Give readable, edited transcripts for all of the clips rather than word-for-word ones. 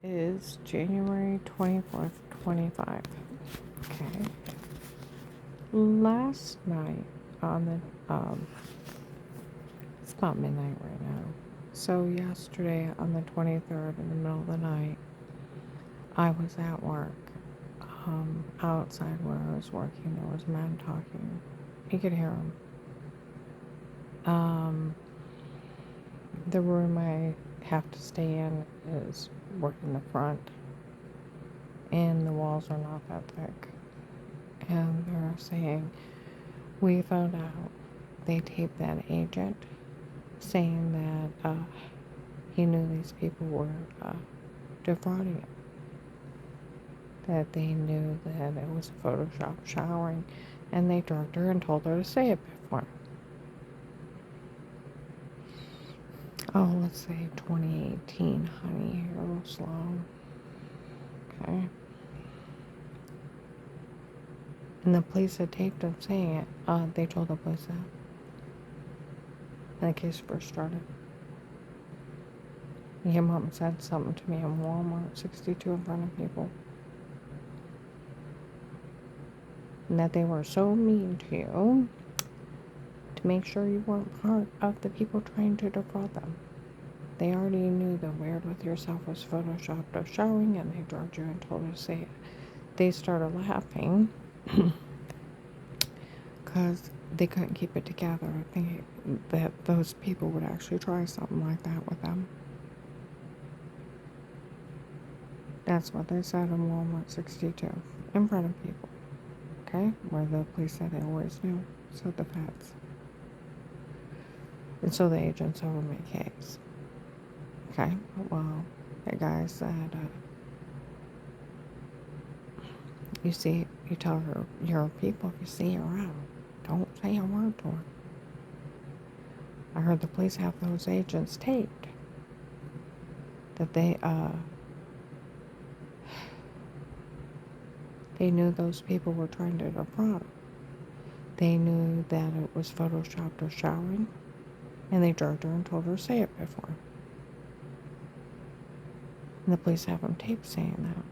Is January 24th, 25. Okay. Last night on it's about midnight right now. So yesterday on the 23rd in the middle of the night, I was at work. Outside where I was working, there was men talking. You could hear them. The room I have to stay in is working the front, and the walls are not that thick. And they're saying, we found out they taped that agent saying that he knew these people were defrauding him. That they knew that it was a Photoshop showering, and they drugged her and told her to say it before. Oh, let's say 2018, honey, real slow. Okay. And the police that taped him saying it, they told the police that. And the case first started. He came up and said something to me in Walmart 62 in front of people. And that they were so mean to you to make sure you weren't part of the people trying to defraud them. They already knew the weird with yourself was photoshopped of showering, and they drugged you and told you to say it. They started laughing because they couldn't keep it together. I think that those people would actually try something like that with them. That's what they said in Walmart 62 in front of people. Okay? Where the police said they always knew. So the feds. And so the agents over my case. Okay? Well, the guy said, you tell your people if you see her out, don't say a word to her. I heard the police have those agents taped. That they knew those people were trying to defraud them. They knew that it was photoshopped or showering, and they drugged her and told her to say it before. And the police have them taped saying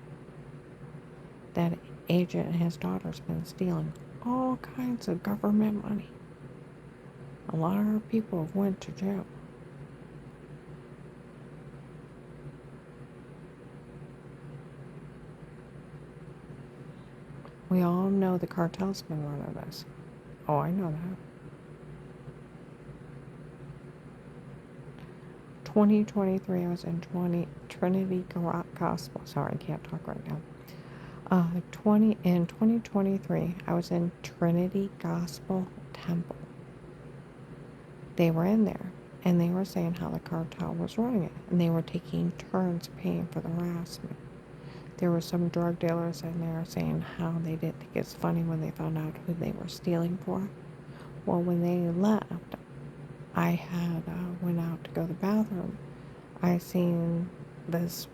that agent and his daughter's been stealing all kinds of government money. A lot of our people have went to jail. We all know the cartel's been running this. Oh, I know that. 2023, I was in Trinity Gospel. Sorry, I can't talk right now. In 2023, I was in Trinity Gospel Temple. They were in there, and they were saying how the cartel was running it, and they were taking turns paying for the harassment. There were some drug dealers in there saying how they didn't think it's funny when they found out who they were stealing for. Well, when they left, I had went out to go to the bathroom. I seen this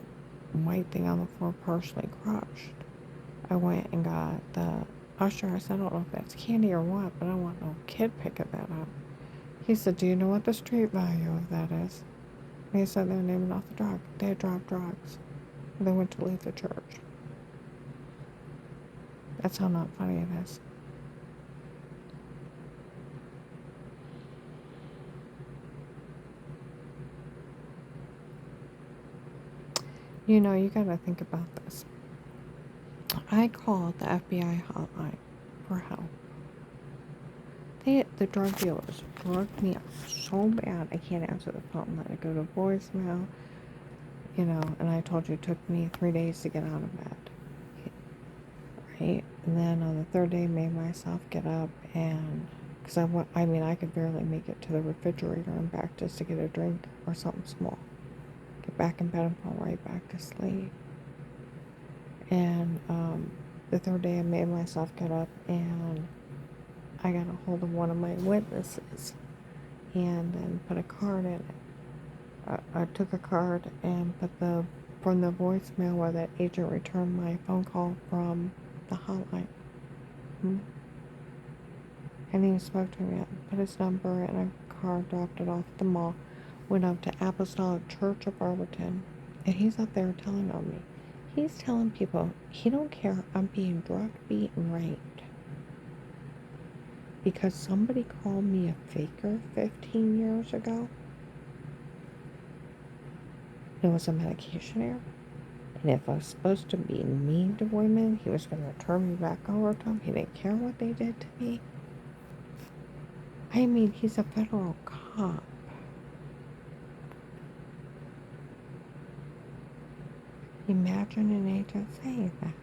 white thing on the floor partially crushed. I went and got the usher. I said, I don't know if that's candy or what, but I don't want no kid picking that up. He said, do you know what the street value of that is? And he said they're naming off the drug. They had dropped drugs. They went to leave the church. That's how not funny it is. You know, you gotta think about this. I called the FBI hotline for help. The drug dealers drugged me up so bad I can't answer the phone. Let it go to voicemail. You know, and I told you it took me 3 days to get out of bed. Right? And then on the third day, made myself get up and, because I could barely make it to the refrigerator and back just to get a drink or something small. Get back in bed and fall right back to sleep. And the third day, I made myself get up and I got a hold of one of my witnesses and then put a card in it. I took a card and put from the voicemail where that agent returned my phone call from the hotline. And he spoke to me. I put his number in a card, dropped it off at the mall, went up to Apostolic Church of Barberton, And he's up there telling on me. He's telling people he don't care I'm being drugged, beaten, raped. Because somebody called me a faker 15 years ago. It was a medication error. And if I was supposed to be mean to women, he was going to turn me back over to them. He didn't care what they did to me. I mean, he's a federal cop. Imagine an agent saying that.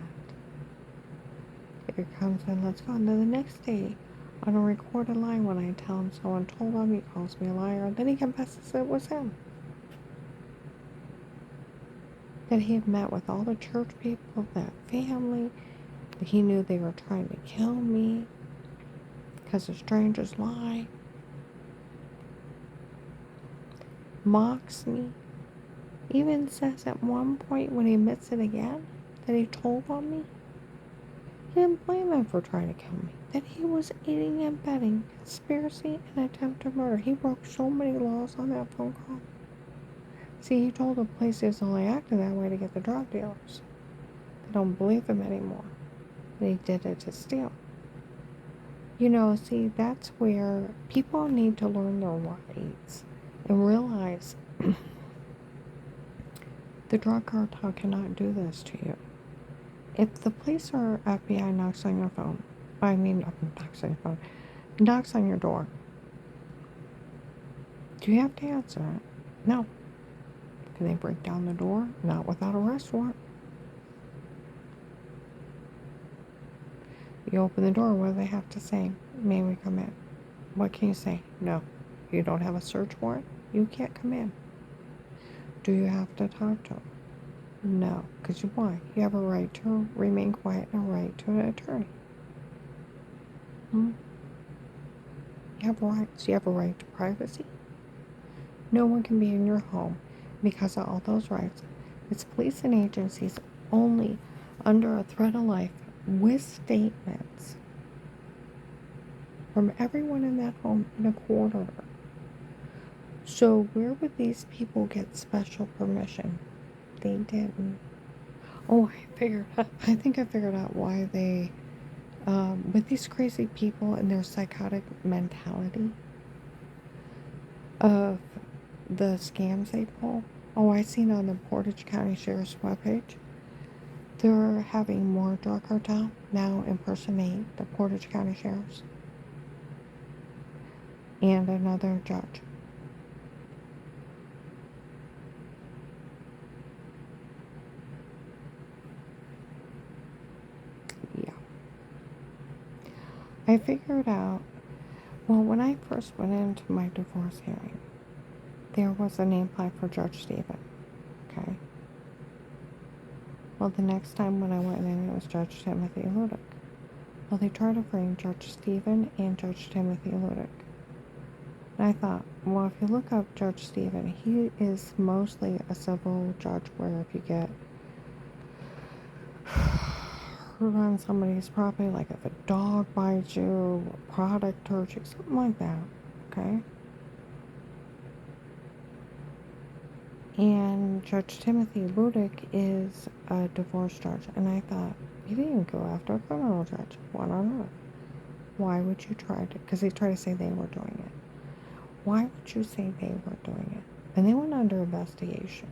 Here comes in, let's go. And then the next day, on a recorded line, when I tell him someone told on me, calls me a liar, then he confesses it was him. That he had met with all the church people, that family, that he knew they were trying to kill me because of strangers lie. Mocks me. Even says at one point when he admits it again that he told on me. He didn't blame him for trying to kill me. That he was aiding and abetting conspiracy and attempted murder. He broke so many laws on that phone call. See, he told the police he was only acting that way to get the drug dealers. They don't believe him anymore. And he did it to steal. You know, see, that's where people need to learn their rights and realize the drug cartel cannot do this to you. If the police or FBI knocks on your phone, knocks on your phone, knocks on your door, do you have to answer it? No. Can they break down the door? Not without a arrest warrant. You open the door, what do they have to say? May we come in? What can you say? No. You don't have a search warrant? You can't come in. Do you have to talk to them? No. Because why? You have a right to remain quiet and a right to an attorney. You have rights. You have a right to privacy. No one can be in your home because of all those rights. It's police and agencies only under a threat of life with statements from everyone in that home in a court order. So where would these people get special permission? They didn't. Oh, I think I figured out why they, with these crazy people and their psychotic mentality of the scams they pull. Oh, I seen on the Portage County Sheriff's webpage, they're having more drug cartel now impersonate the Portage County Sheriffs and another judge. Yeah. I figured out, well, when I first went into my divorce hearing, there was a nameplate for Judge Stephen. Okay. Well, the next time when I went in, it was Judge Timothy Ludick. Well, they tried to frame Judge Stephen and Judge Timothy Ludick. And I thought, well, if you look up Judge Stephen, he is mostly a civil judge where if you get hurt on somebody's property, like if a dog bites you, a product hurts you, something like that, okay? And Judge Timothy Ludick is a divorce judge. And I thought, he didn't go after a criminal judge. What on earth? Why would you try to? Because they tried to say they were doing it. Why would you say they were doing it? And they went under investigation.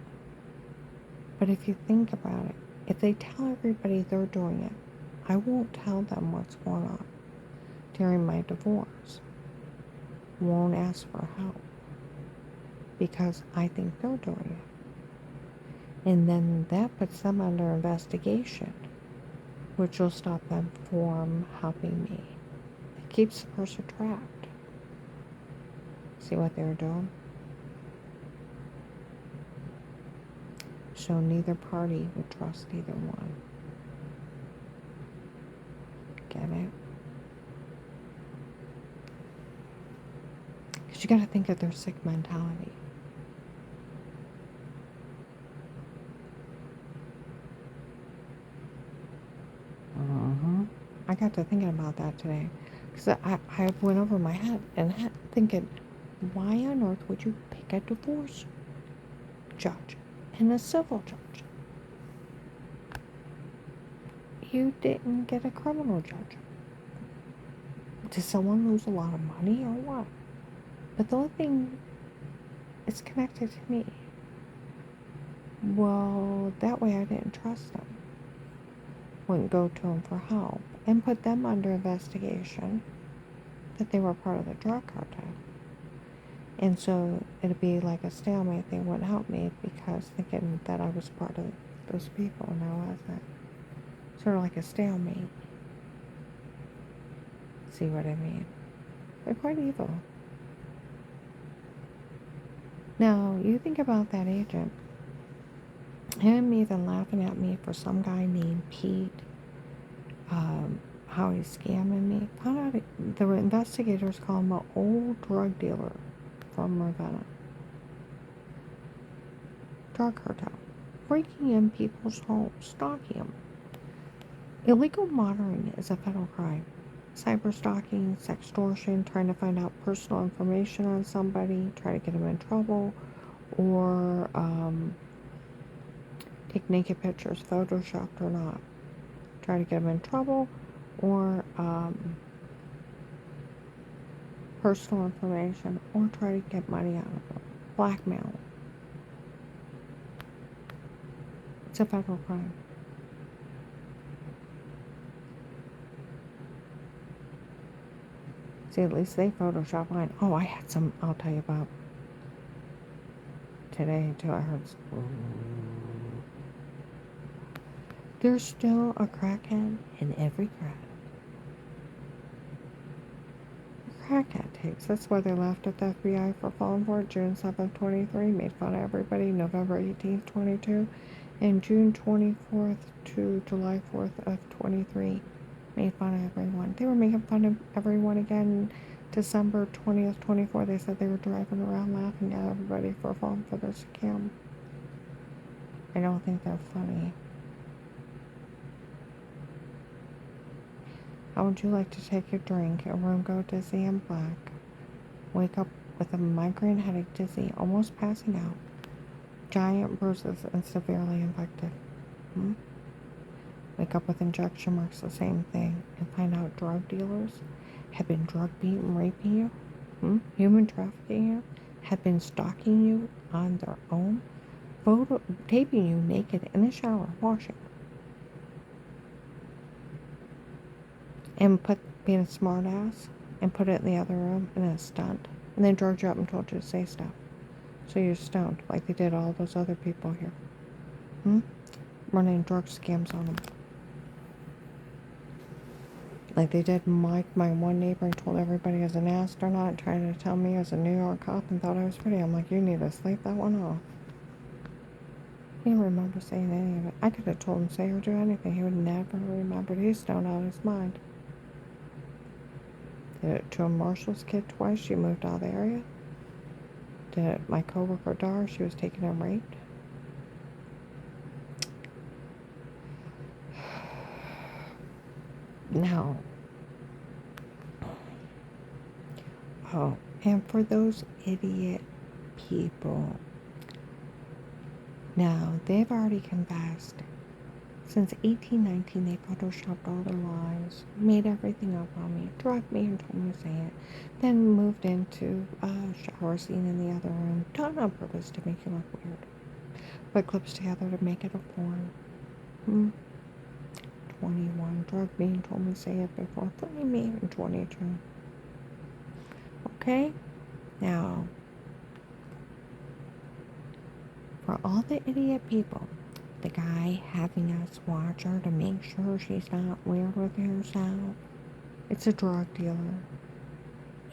But if you think about it, if they tell everybody they're doing it, I won't tell them what's going on during my divorce. Won't ask for help. Because I think they're doing it. And then that puts them under investigation, which will stop them from helping me. It keeps the person trapped. See what they're doing? So neither party would trust either one. Get it? Because you gotta think of their sick mentality. I got to thinking about that today. Because I went over my head and thinking, why on earth would you pick a divorce judge? and a civil judge. You didn't get a criminal judge. Did someone lose a lot of money or what? But the only thing is connected to me. Well, that way I didn't trust them. Wouldn't go to them for help and put them under investigation that they were part of the drug cartel. And so it'd be like a stalemate. They wouldn't help me because thinking that I was part of those people and I wasn't. Sort of like a stalemate. See what I mean? They're quite evil. Now, you think about that agent. Him even laughing at me for some guy named Pete. How he's scamming me. Found out the investigators call him an old drug dealer from Ravenna. Drug cartel. Breaking in people's homes, stalking them. Illegal monitoring is a federal crime. Cyber stalking, sextortion, trying to find out personal information on somebody, try to get them in trouble, or take naked pictures, photoshopped or not. Try to get them in trouble, or personal information, or try to get money out of them. Blackmail. It's a federal crime. See, at least they Photoshop mine. Oh, I had some, I'll tell you about today too. I heard. There's still a crackhead in every crack. Crackhead tapes. That's why they laughed at the FBI for falling for it. June 7th, 23, made fun of everybody. November 18th, 22, and June 24th to July 4th of 23, made fun of everyone. They were making fun of everyone again. December 20th, 24, they said they were driving around laughing at everybody for falling for their scam. I don't think they're funny. How would you like to take a drink, a room go dizzy and black, wake up with a migraine headache, dizzy, almost passing out, giant bruises and severely infected? Wake up with injection marks, the same thing, and find out drug dealers have been drug beating, raping you, human trafficking you, have been stalking you on their own, taping you naked in the shower, washing, and being a smart ass and put it in the other room in a stunt, and then drugged you up and told you to say stuff. So you're stoned, like they did all those other people here. Running drug scams on them. Like they did Mike, my one neighbor, and told everybody I was an astronaut, trying to tell me I was a New York cop and thought I was pretty. I'm like, you need to sleep that one off. He didn't remember saying any of it. I could have told him say or do anything. He would never remember. He's stoned out of his mind. Did it to a Marshall's kid twice. She moved out of the area. Did it my coworker Dar. She was taken and raped. Now, oh, and for those idiot people, now they've already confessed. Since 1819, they photoshopped all their lies, made everything up on me, drugged me and told me to say it, then moved into a shower scene in the other room, done on purpose to make you look weird. Put clips together to make it a porn. 21, drugged me and told me to say it before, framed me in 22. Okay? Now, for all the idiot people, the guy having us watch her to make sure she's not weird with herself, it's a drug dealer.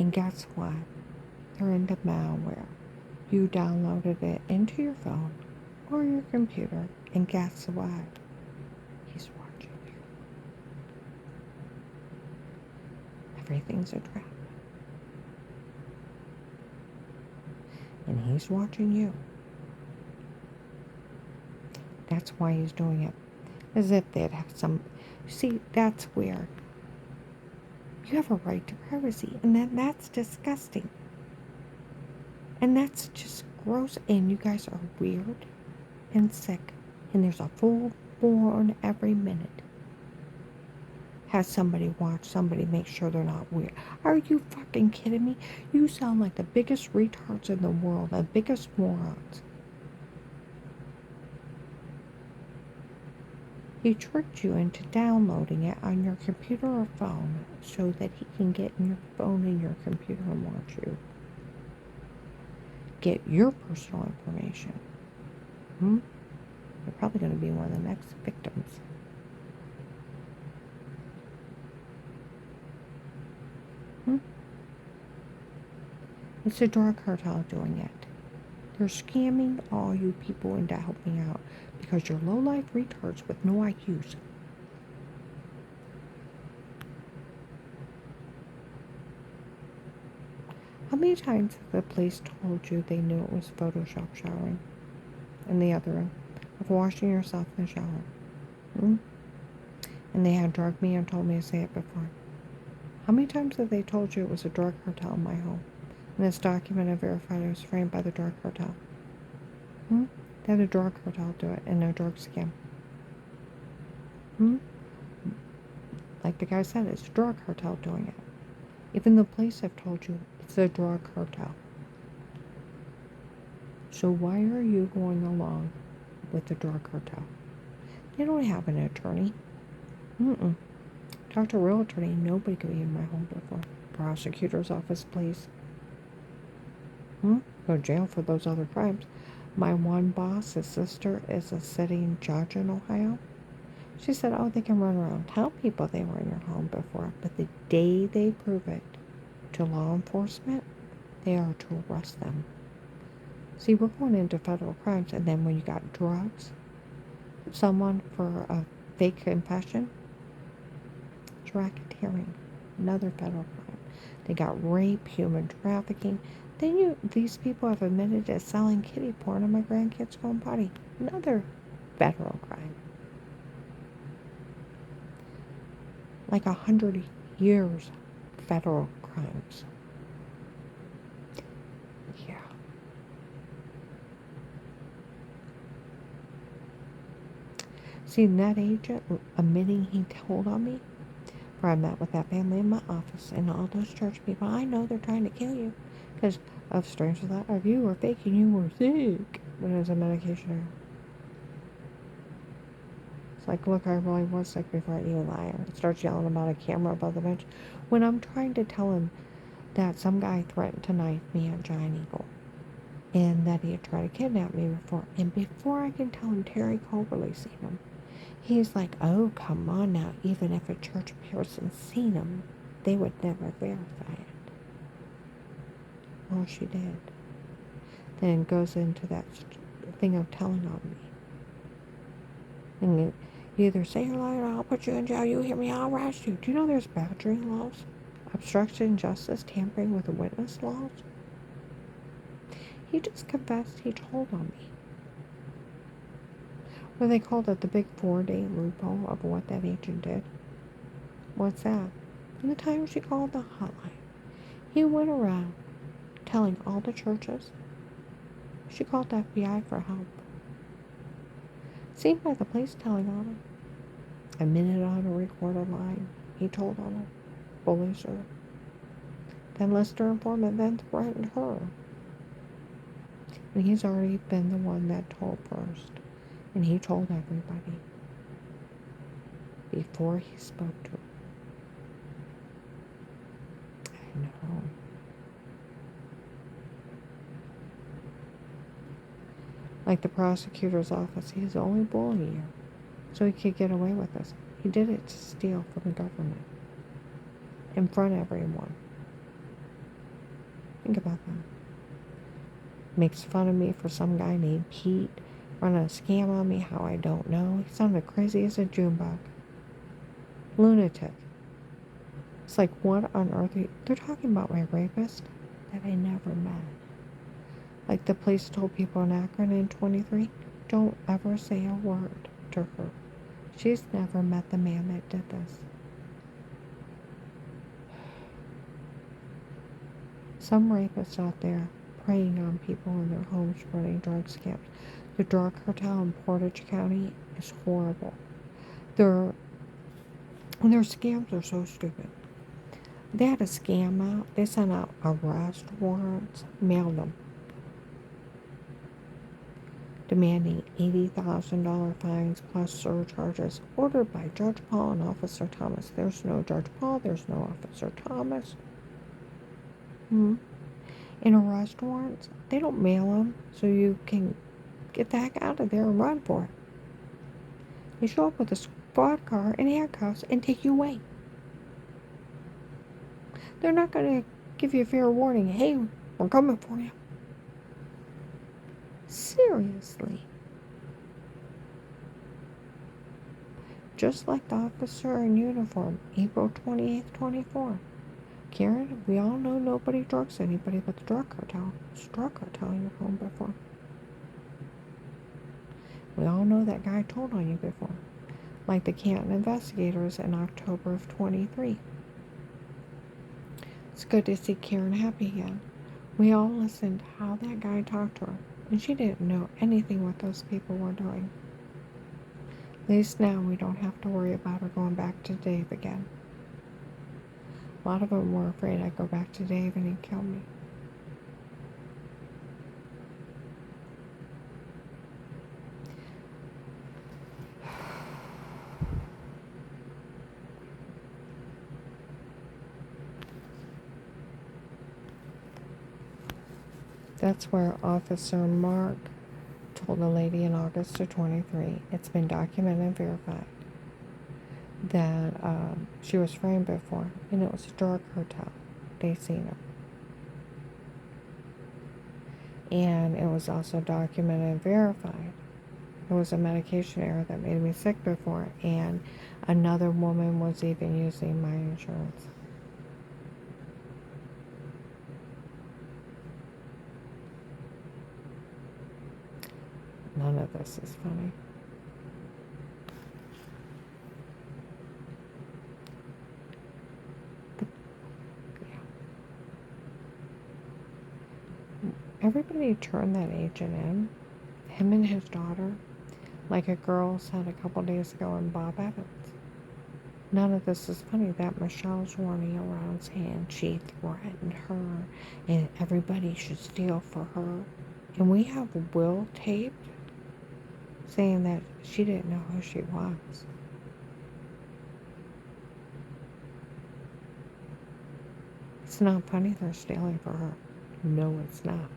And guess what? They're into malware. You downloaded it into your phone or your computer, and guess what? He's watching you. Everything's a trap. And he's watching you. That's why he's doing it. As if they'd have some... See, that's weird. You have a right to privacy, and that's disgusting. And that's just gross, and you guys are weird. and sick, and there's a fool born every minute. Has somebody watch somebody, make sure they're not weird. Are you fucking kidding me? You sound like the biggest retards in the world, the biggest morons. He tricked you into downloading it on your computer or phone so that he can get in your phone and your computer and watch you. Get your personal information. You're probably going to be one of the next victims. It's the drug cartel doing it. They're scamming all you people into helping out because you're low-life retards with no IQs. How many times have the police told you they knew it was Photoshop showering in the other room of washing yourself in the shower? And they had drugged me and told me to say it before. How many times have they told you it was a drug cartel in my home? And this document I verified it was framed by the drug cartel. They had a drug cartel do it and a drug scam. Like the guy said, it's a drug cartel doing it. Even the police have told you it's a drug cartel. So why are you going along with the drug cartel? They don't have an attorney. Talk to a real attorney. Nobody could be in my home before. Prosecutor's office, please. Go to jail for those other crimes. My one boss, his sister, is a sitting judge in Ohio. She said, oh, they can run around, tell people they were in your home before, but the day they prove it to law enforcement, they are to arrest them. See, we're going into federal crimes, and then when you got drugs, someone for a fake confession, it's racketeering, another federal crime. They got rape, human trafficking. Then these people have admitted to selling kiddie porn, and my grandkids go and potty. Another federal crime. Like 100 years federal crimes. Yeah. See, that agent admitting he told on me, where I met with that family in my office and all those church people, I know they're trying to kill you because of strange thought of you were fake and you were sick when it was a medication error. It's like, look, I really was sick before I even lie. I starts yelling about a camera above the bench when I'm trying to tell him that some guy threatened to knife me at Giant Eagle and that he had tried to kidnap me before. And before I can tell him Terry Coberly seen him, he's like, oh, come on now. Even if a church person seen him, they would never verify it. Well, she did. Then goes into that thing of telling on me. And you either say you're lying or I'll put you in jail. You hear me? I'll arrest you. Do you know there's battery laws? Obstruction of justice, tampering with a witness laws? He just confessed he told on me. Well, they called it the big 4-day loophole of what that agent did. What's that? From the time she called the hotline, he went around telling all the churches. She called the FBI for help. Seen by the police telling on him. Admitted on a recorded line. He told on her. Bullies her. Then listed her informant, then threatened her. And he's already been the one that told first. And he told everybody. Before he spoke to her. I know. Like the prosecutor's office, he's only bullying you. So he could get away with this. He did it to steal from the government. In front of everyone. Think about that. Makes fun of me for some guy named Pete running a scam on me, how I don't know. He sounded crazy as a June bug. Lunatic. It's like, what on earth? They're talking about my rapist that I never met. Like the police told people in Akron in 23, don't ever say a word to her. She's never met the man that did this. Some rapists out there preying on people in their homes running drug scams. The drug cartel in Portage County is horrible. Their scams are so stupid. They had a scam out. They sent out arrest warrants, mailed them, demanding $80,000 fines plus surcharges, ordered by Judge Paul and Officer Thomas. There's no Judge Paul. There's no Officer Thomas. And arrest warrants, they don't mail them so you can get the heck out of there and run for it. They show up with a squad car and handcuffs and take you away. They're not going to give you a fair warning. Hey, we're coming for you. Seriously. Just like the officer in uniform, April 28th, 24. Karen, we all know nobody drugs anybody but the drug cartel. It's drug cartel in your home before. We all know that guy told on you before. Like the Canton investigators in October of 23. It's good to see Karen happy again. We all listened to how that guy talked to her, and she didn't know anything what those people were doing. At least now we don't have to worry about her going back to Dave again. A lot of them were afraid I'd go back to Dave and he'd kill me. That's where Officer Mark told a lady in August of 23, it's been documented and verified, that she was framed before, and it was a drug cartel. They seen her. And it was also documented and verified. It was a medication error that made me sick before, and another woman was even using my insurance. None of this is funny. Everybody turned that agent in, him and his daughter, like a girl said a couple days ago in Bob Evans. None of this is funny. That Michelle's running around saying she threatened her and everybody should steal for her. And we have Will taped saying that she didn't know who she was. It's not funny they're stealing for her. No, it's not.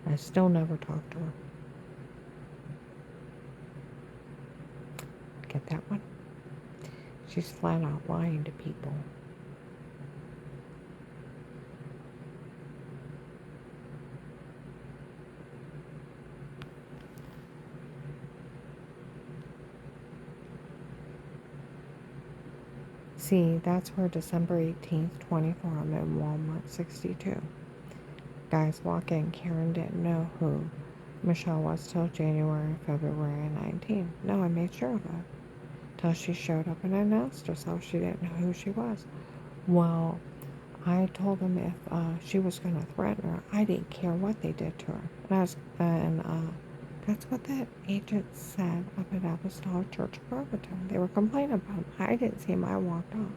I still never talked to her. Get that one? She's flat out lying to people. See, that's where December 18th, 24, I'm in Walmart 62. Guys walk in, Karen didn't know who Michelle was till January, February 19. No, I made sure of that. Till she showed up and announced herself. She didn't know who she was. Well, I told them if she was going to threaten her, I didn't care what they did to her. And that's what that agent said up at Apostolic Church of Bremerton. They were complaining about him. I didn't see him. I walked off.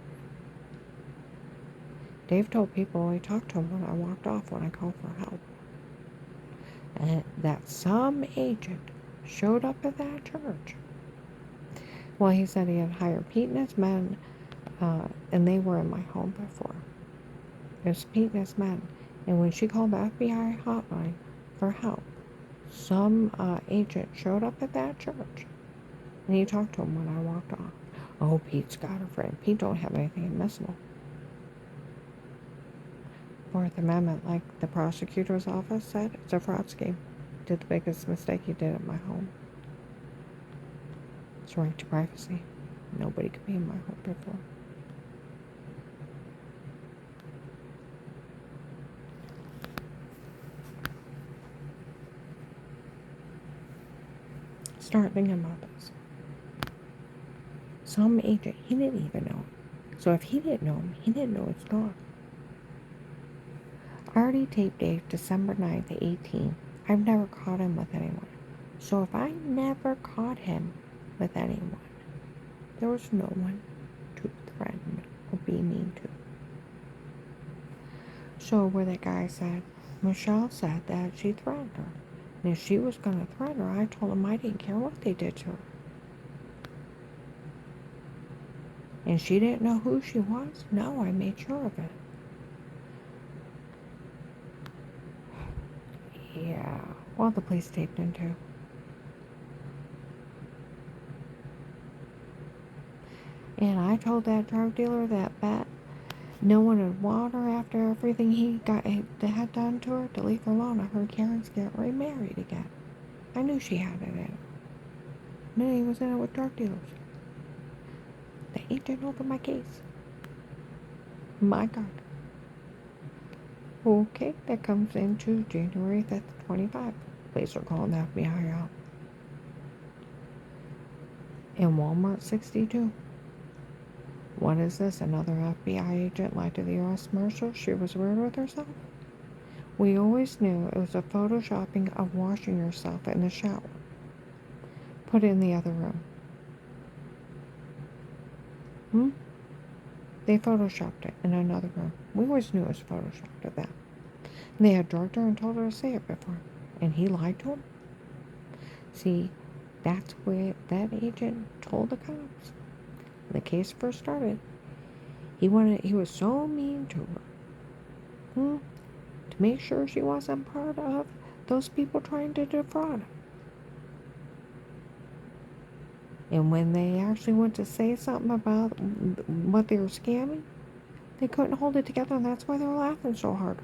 Dave told people he talked to him when I walked off when I called for help. And that some agent showed up at that church. Well, he said he had hired Pete and his men, and they were in my home before. It was Pete and his men. And when she called the FBI hotline for help, some agent showed up at that church. And he talked to him when I walked off. Oh, Pete's got a friend. Pete don't have anything admissible. Fourth Amendment, like the prosecutor's office said, it's a fraud scheme. Did the biggest mistake he did at my home. It's right to privacy. Nobody could be in my home before. Start thinking about this. Some agent, he didn't even know him. So if he didn't know him, he didn't know his dog. I already taped Dave December 9th, 18. I've never caught him with anyone. So if I never caught him with anyone, there was no one to threaten or be mean to. So where that guy said, Michelle said that she threatened her. And if she was going to threaten her, I told him I didn't care what they did to her. And she didn't know who she was? No, I made sure of it. Yeah, well, the police taped him too. And I told that drug dealer that no one would want her after everything he had done to her to leave her alone. I heard Karen's getting remarried again. I knew she had it in her. I knew he was in it with drug dealers. The agent opened my case. My God. Okay, that comes into January 5th, 25. Police are calling the FBI out. In Walmart 62. What is this? Another FBI agent lied to the U.S. Marshal? She was weird with herself? We always knew it was a photoshopping of washing yourself in the shower. Put it in the other room. They photoshopped it in another room. We always knew it was photoshopped at that. And they had drugged her and told her to say it before. And he lied to him? See, that's what that agent told the cops. When the case first started, he was so mean to her. To make sure she wasn't part of those people trying to defraud him. And when they actually went to say something about what they were scamming, they couldn't hold it together, and that's why they were laughing so hard.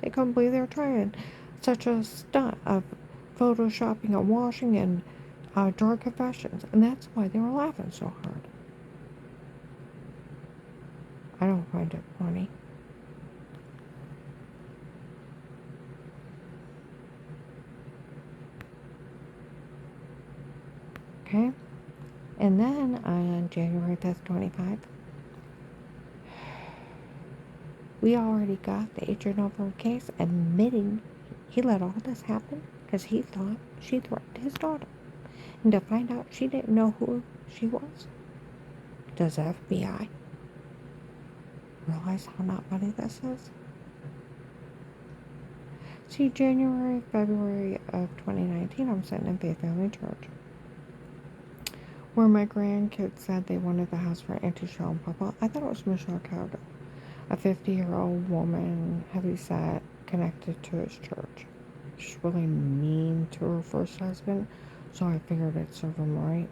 They couldn't believe they were trying such a stunt of photoshopping and washing and drug confessions, and that's why they were laughing so hard. I don't find it funny. Okay? And then on January 5th, 25, we already got the agent over a case admitting he let all this happen because he thought she threatened his daughter. And to find out she didn't know who she was. Does the FBI realize how not funny this is? See, January, February of 2019, I'm sitting in Faith Family Church, where my grandkids said they wanted the house for Auntie Cheryl and Papa. I thought it was Michelle Carter, a 50-year-old woman, heavyset, connected to his church. She's really mean to her first husband, so I figured it'd serve him right.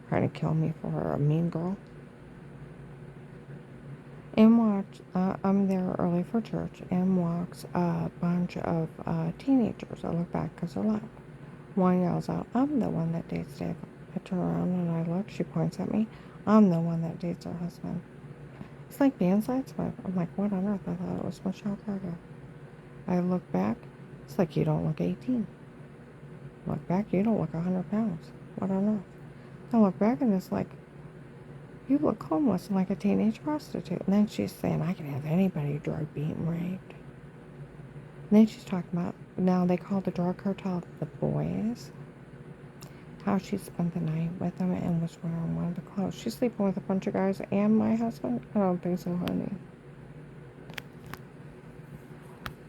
Trying to kill me for a mean girl. I'm there early for church, and walks a bunch of teenagers. I look back because they're loud. One yells out, "I'm the one that dates Dave." I turn around and I look. She points at me. "I'm the one that dates her husband." It's like being sideswiped. I'm like, what on earth? I thought it was Michelle Carter. I look back. It's like, you don't look 18. Look back, you don't look 100 pounds. What on earth? I look back and it's like, you look homeless and like a teenage prostitute. And then she's saying, I can have anybody drugged, beaten, raped. And then she's talking about, now they call the drug cartel the boys. How she spent the night with them and was wearing one of the clothes. She's sleeping with a bunch of guys and my husband? I don't think so, honey.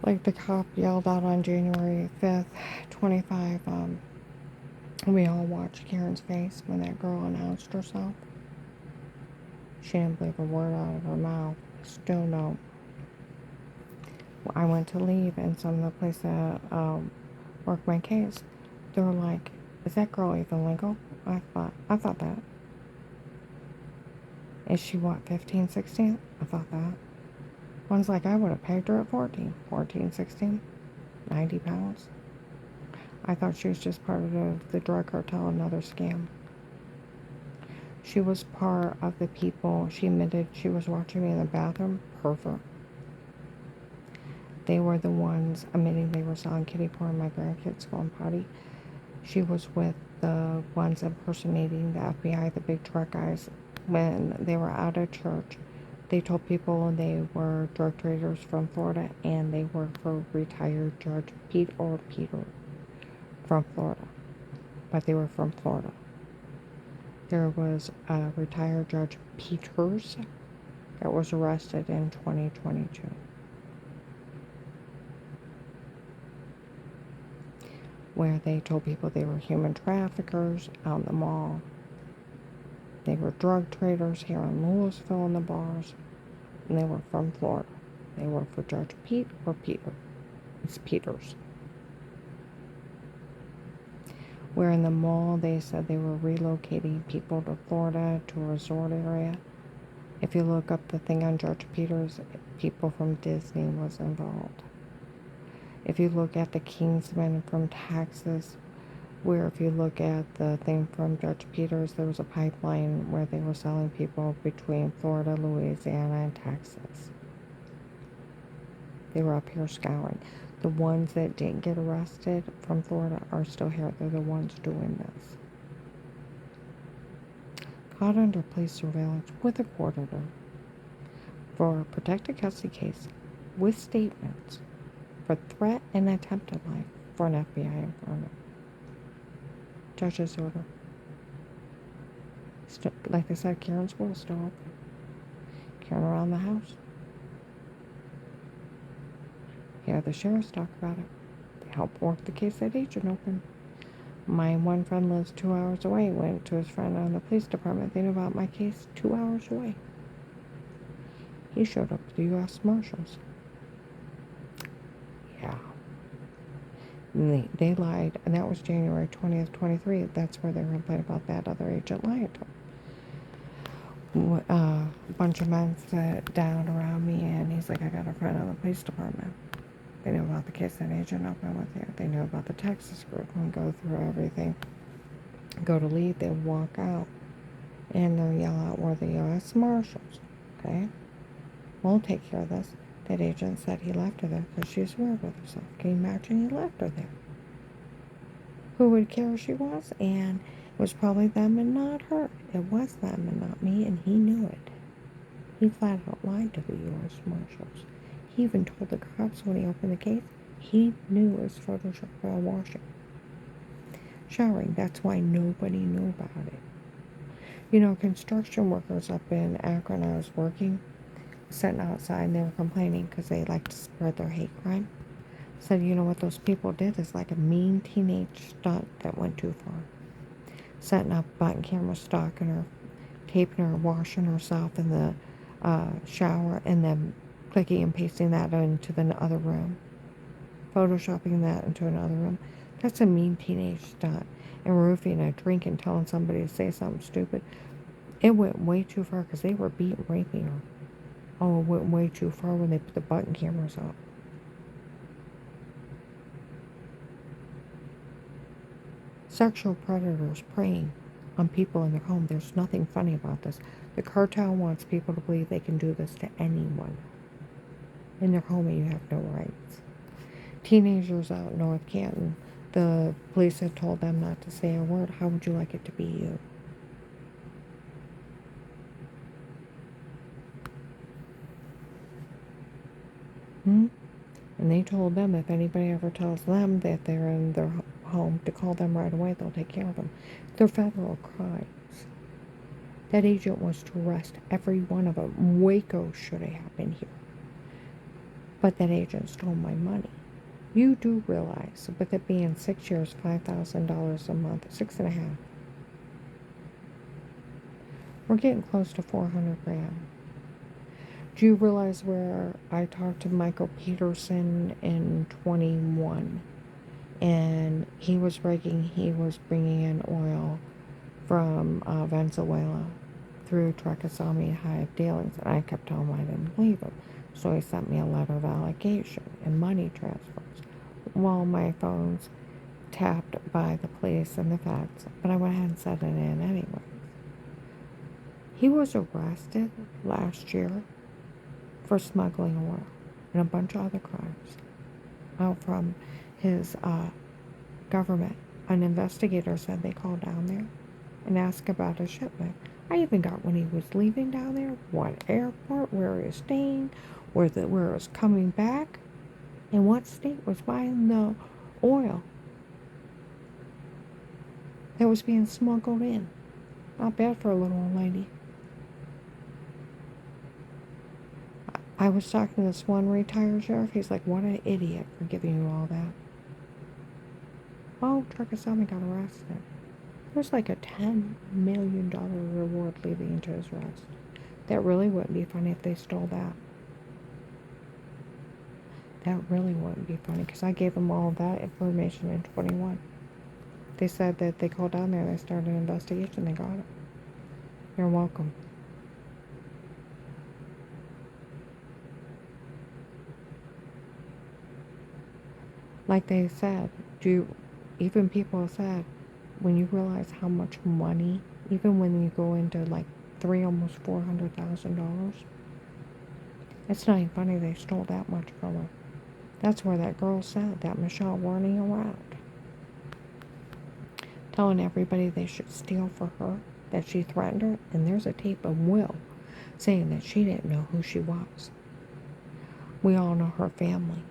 Like the cop yelled out on January 5th, 25, we all watched Karen's face when that girl announced herself. She didn't believe a word out of her mouth. Still no. I went to leave, and some of the place that worked my case, they were like, "Is that girl even legal?" I thought that. Is she what, 15, 16? I thought that. One's like, I would have pegged her at 14, 16, 90 pounds. I thought she was just part of the drug cartel, another scam. She was part of the people. She admitted she was watching me in the bathroom. Pervert. They were the ones admitting they were selling kitty porn. My grandkids going potty. She was with the ones impersonating the FBI, the big truck guys, when they were out of church. They told people they were drug traders from Florida, and they worked for retired Judge Peter from Florida. but they were from Florida. There was a retired Judge Peters that was arrested in 2022. Where they told people they were human traffickers out in the mall. They were drug traders here in Louisville in the bars, and they were from Florida. They worked for Judge Pete or Peter. It's Peters. Where in the mall they said they were relocating people to Florida to a resort area. If you look up the thing on Judge Peters, people from Disney was involved. If you look at the Kingsman from Texas, where if you look at the thing from Judge Peters, there was a pipeline where they were selling people between Florida, Louisiana, and Texas. They were up here scouring. The ones that didn't get arrested from Florida are still here. They're the ones doing this. Caught under police surveillance with a court order for a protected custody case with statements for threat and attempted life for an FBI informant. Judge's order. Like I said, Karen's school is still open. Karen around the house. Yeah, the sheriff's talk about it. They helped work the case that agent opened. My one friend lives 2 hours away. Went to his friend on the police department. They knew about my case 2 hours away. He showed up to the U.S. Marshals. Yeah. And they lied, and that was January 20th, 23. That's where they complained about that other agent lying to them. A bunch of men sat down around me, and he's like, I got a friend on the police department. They knew about the case that agent opened with you. They knew about the Texas group and go through everything. Go to leave, they walk out, and they'll yell out, we're the U.S. Marshals. Okay? We'll take care of this. That agent said he left her there because she's weird with herself. Can you imagine he left her there? Who would care who she was? And it was probably them and not her. It was them and not me, and he knew it. He flat out lied to the U.S. Marshals. He even told the cops when he opened the case, he knew it was Photoshop while washing. Showering, that's why nobody knew about it. You know, construction workers up in Akron, I was working, sitting outside, and they were complaining because they like to spread their hate crime. Said, you know what those people did is like a mean teenage stunt that went too far. Setting up button camera, stalking her, taping her, washing herself in the shower, and then clicking and pasting that into the other room. Photoshopping that into another room. That's a mean teenage stunt. And roofing a drink and telling somebody to say something stupid. It went way too far because they were beating, raping her. Oh, it went way too far when they put the button cameras up. Sexual predators preying on people in their home. There's nothing funny about this. The cartel wants people to believe they can do this to anyone. In their home, and you have no rights. Teenagers out in North Canton, the police had told them not to say a word. How would you like it to be you? And they told them if anybody ever tells them that they're in their home to call them right away, they'll take care of them. They're federal crimes. That agent was to arrest every one of them. Waco should have happened here. But that agent stole my money. You do realize, with it being 6 years, $5,000 a month, 6.5. We're getting close to 400 grand. Do you realize where I talked to Michael Peterson in 21? And he was bringing in oil from Venezuela through Trecasami Hive dealings. And I kept telling him I didn't believe him. So he sent me a letter of allegation and money transfers. Well, my phone's tapped by the police and the feds, but I went ahead and sent it in anyway. He was arrested last year for smuggling oil and a bunch of other crimes out from his government. An investigator said they called down there and asked about a shipment. I even got when he was leaving down there, what airport, where he was staying, where it was coming back, and what state was buying the oil. that was being smuggled in. Not bad for a little old lady. I was talking to this one retired sheriff. He's like, what an idiot for giving you all that. Oh, Turkasami got arrested. There's like a $10 million reward leading to his arrest. That really wouldn't be funny if they stole that. That really wouldn't be funny because I gave them all that information in 21. They said that they called down there, they started an investigation, they got it. You're welcome. Like they said, even people said, when you realize how much money, even when you go into like almost $400,000, it's not even funny they stole that much from her. That's where that girl said, that Michelle running around, telling everybody they should steal for her, that she threatened her, and there's a tape of Will saying that she didn't know who she was. We all know her family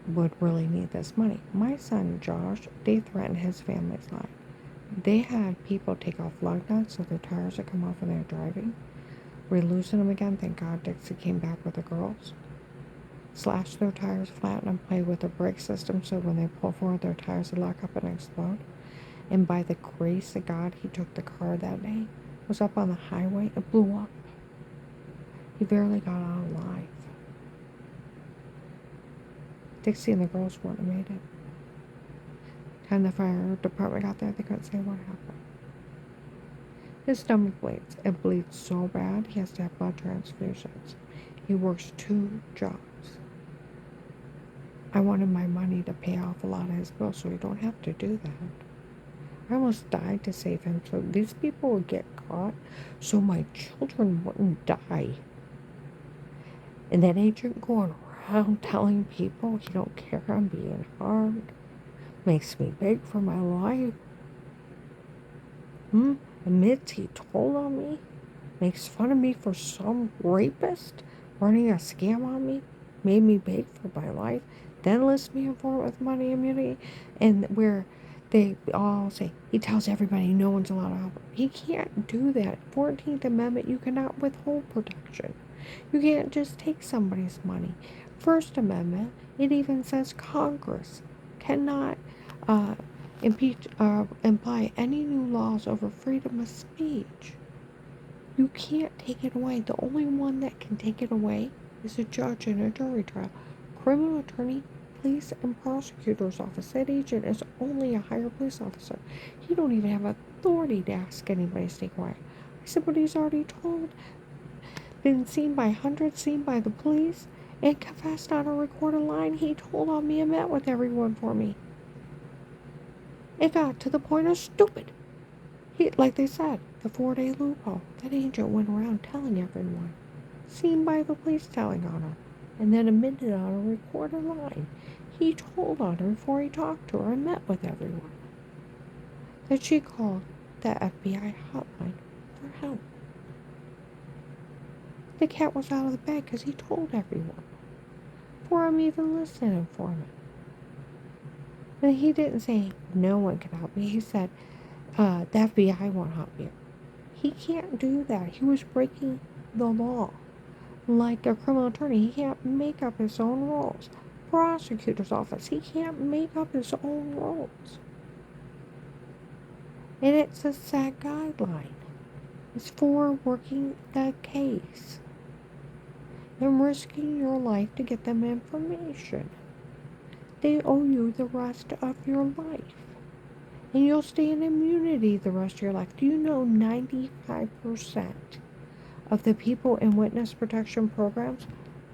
would really need this money. My son Josh, they threatened his family's life. They had people take off lug nuts so their tires would come off when they're driving. Re-loosen them again. Thank God Dixie came back with the girls. Slash their tires, flatten them, play with the brake system so when they pull forward their tires would lock up and explode. And by the grace of God, he took the car that day. It was up on the highway. It blew up. He barely got out alive. Dixie and the girls wouldn't have made it. And the fire department got there, they couldn't say what happened. His stomach bleeds. It bleeds so bad, he has to have blood transfusions. He works 2 jobs. I wanted my money to pay off a lot of his bills so he don't have to do that. I almost died to save him so these people would get caught so my children wouldn't die. And that agent going around telling people he don't care I'm being harmed makes me beg for my life. Admits he told on me, makes fun of me for some rapist running a scam on me, made me beg for my life, then lists me in for it with money immunity, and where they all say, he tells everybody no one's allowed to help him. He can't do that. 14th Amendment, you cannot withhold protection. You can't just take somebody's money. First Amendment, it even says Congress cannot imply any new laws over freedom of speech. You can't take it away. The only one that can take it away is a judge in a jury trial. Criminal attorney, police, and prosecutor's office. That agent is only a higher police officer. He don't even have authority to ask anybody to stay quiet. I said, but he's already told, been seen by hundreds, seen by the police, and confessed on a recorded line. He told on me and met with everyone for me. It got to the point of stupid. Like they said, the 4-day loophole. That agent went around telling everyone. Seen by the police telling on her. And then admitted on a recorded line. He told on her before he talked to her and met with everyone. That she called the FBI hotline for help. The cat was out of the bag because he told everyone. Before I'm even listening for him. And he didn't say no one can help me. He said, the FBI won't help you. He can't do that. He was breaking the law. Like a criminal attorney, he can't make up his own rules. Prosecutor's office, he can't make up his own rules. And it's a sad guideline. It's for working the case. And risking your life to get them information. They owe you the rest of your life. And you'll stay in immunity the rest of your life. Do you know 95% of the people in witness protection programs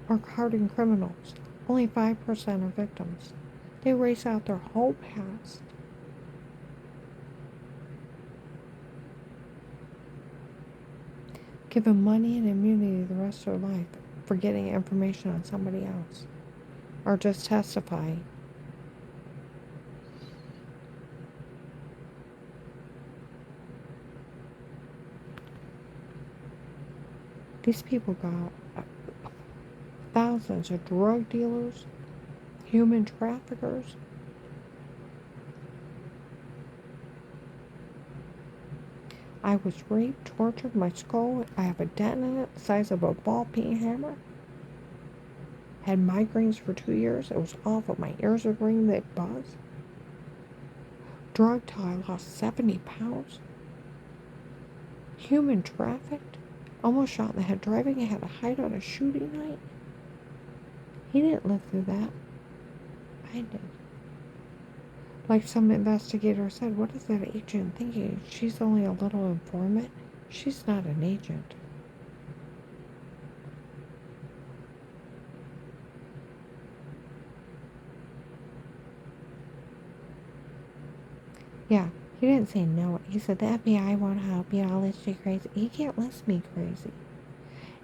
are hardened criminals? Only 5% are victims. They erase out their whole past. Give them money and immunity the rest of their life for getting information on somebody else. Or just testifying. These people got thousands of drug dealers, human traffickers. I was raped, tortured, my skull, I have a dent in it the size of a ball peen hammer. Had migraines for 2 years. It was awful. My ears would ring, they'd buzz. Drugged till I lost 70 pounds. Human trafficked. Almost shot in the head driving. I had to hide on a shooting night. He didn't live through that. I did. Like some investigator said, what is that agent thinking? She's only a little informant. She's not an agent. Yeah, he didn't say no. He said, the FBI won't help you. I'll list you crazy. He can't list me crazy.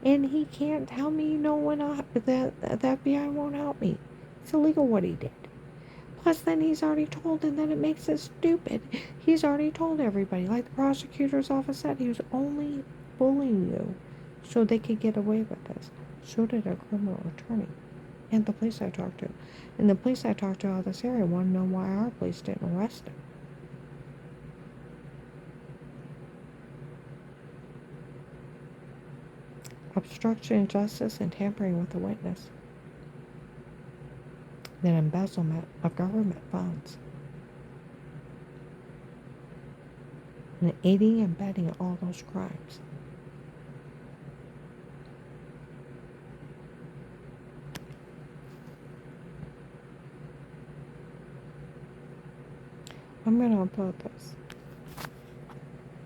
And he can't tell me no one the FBI won't help me. It's illegal what he did. Plus, then he's already told, and then it makes it stupid. He's already told everybody, like the prosecutor's office said, he was only bullying you so they could get away with this. So did a criminal attorney and the police I talked to. And the police I talked to out of this area want to know why our police didn't arrest him. Obstruction of justice and tampering with a witness. Then embezzlement of government funds. And aiding and abetting all those crimes. I'm going to upload this.